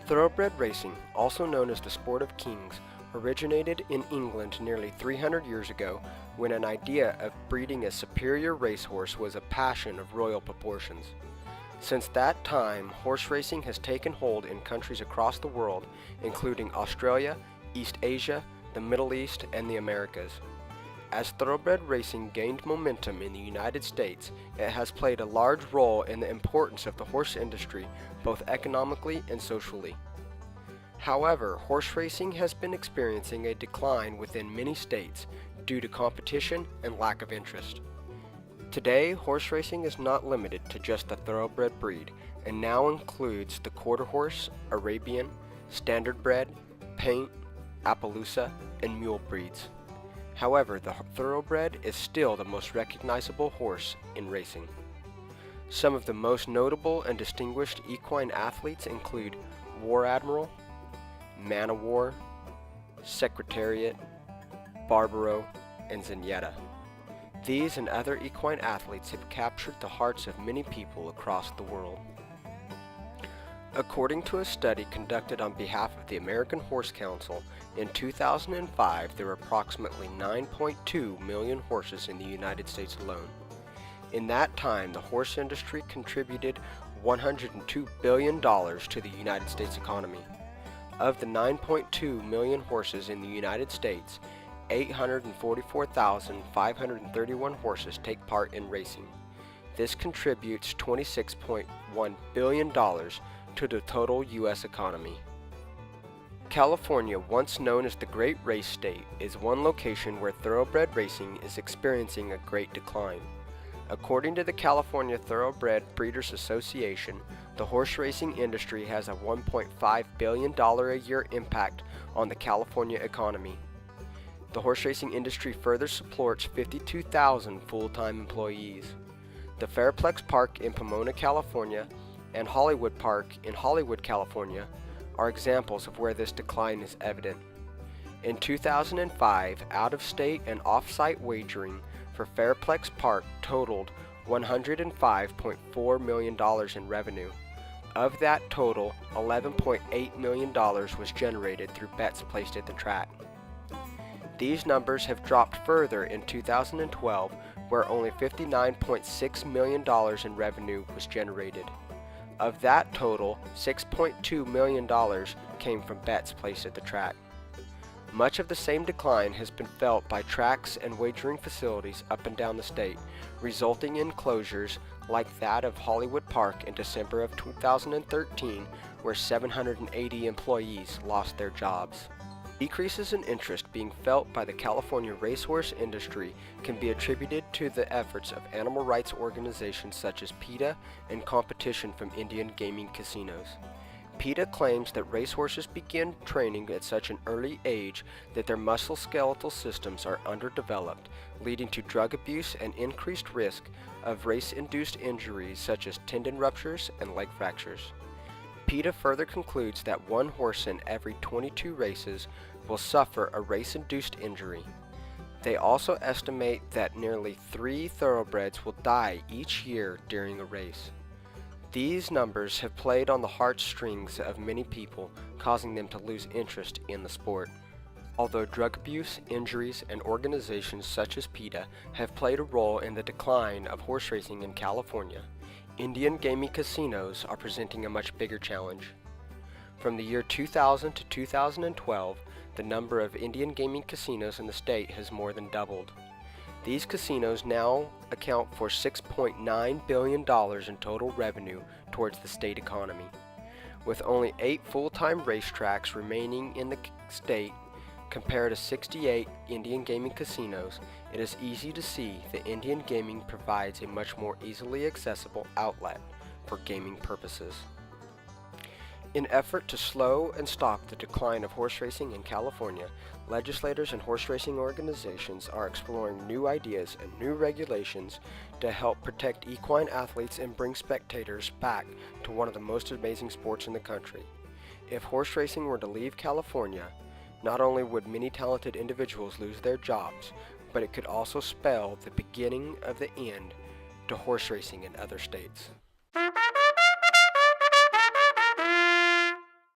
Thoroughbred racing, also known as the sport of kings, originated in England nearly 300 years ago when an idea of breeding a superior racehorse was a passion of royal proportions. Since that time, horse racing has taken hold in countries across the world, including Australia, East Asia, the Middle East, and the Americas. As thoroughbred racing gained momentum in the United States, it has played a large role in the importance of the horse industry, both economically and socially. However, horse racing has been experiencing a decline within many states due to competition and lack of interest. Today, horse racing is not limited to just the thoroughbred breed and now includes the quarter horse, Arabian, standardbred, paint, Appaloosa, and mule breeds. However, the thoroughbred is still the most recognizable horse in racing. Some of the most notable and distinguished equine athletes include War Admiral, Man o' War, Secretariat, Barbaro, and Zenyatta. These and other equine athletes have captured the hearts of many people across the world. According to a study conducted on behalf of the American Horse Council, in 2005 there were approximately 9.2 million horses in the United States alone. In that time, the horse industry contributed $102 billion to the United States economy. Of the 9.2 million horses in the United States, 844,531 horses take part in racing. This contributes $26.1 billion to the total U.S. economy. California, once known as the Great Race State, is one location where thoroughbred racing is experiencing a great decline. According to the California Thoroughbred Breeders Association, the horse racing industry has a $1.5 billion a year impact on the California economy. The horse racing industry further supports 52,000 full-time employees. The Fairplex Park in Pomona, California, and Hollywood Park in Hollywood, California, are examples of where this decline is evident. In 2005, out-of-state and off-site wagering for Fairplex Park totaled $105.4 million in revenue. Of that total, $11.8 million was generated through bets placed at the track. These numbers have dropped further in 2012, where only $59.6 million in revenue was generated. Of that total, $6.2 million came from bets placed at the track. Much of the same decline has been felt by tracks and wagering facilities up and down the state, resulting in closures like that of Hollywood Park in December of 2013, where 780 employees lost their jobs. Decreases in interest being felt by the California racehorse industry can be attributed to the efforts of animal rights organizations such as PETA and competition from Indian gaming casinos. PETA claims that racehorses begin training at such an early age that their musculoskeletal systems are underdeveloped, leading to drug abuse and increased risk of race-induced injuries such as tendon ruptures and leg fractures. PETA further concludes that one horse in every 22 races will suffer a race-induced injury. They also estimate that nearly 3 thoroughbreds will die each year during a race. These numbers have played on the heartstrings of many people, causing them to lose interest in the sport. Although drug abuse, injuries, and organizations such as PETA have played a role in the decline of horse racing in California, Indian gaming casinos are presenting a much bigger challenge. From the year 2000 to 2012, the number of Indian gaming casinos in the state has more than doubled. These casinos now account for $6.9 billion in total revenue towards the state economy. With only 8 full-time racetracks remaining in the state, compared to 68 Indian gaming casinos, it is easy to see that Indian gaming provides a much more easily accessible outlet for gaming purposes. In effort to slow and stop the decline of horse racing in California, legislators and horse racing organizations are exploring new ideas and new regulations to help protect equine athletes and bring spectators back to one of the most amazing sports in the country. If horse racing were to leave California, not only would many talented individuals lose their jobs, but it could also spell the beginning of the end to horse racing in other states.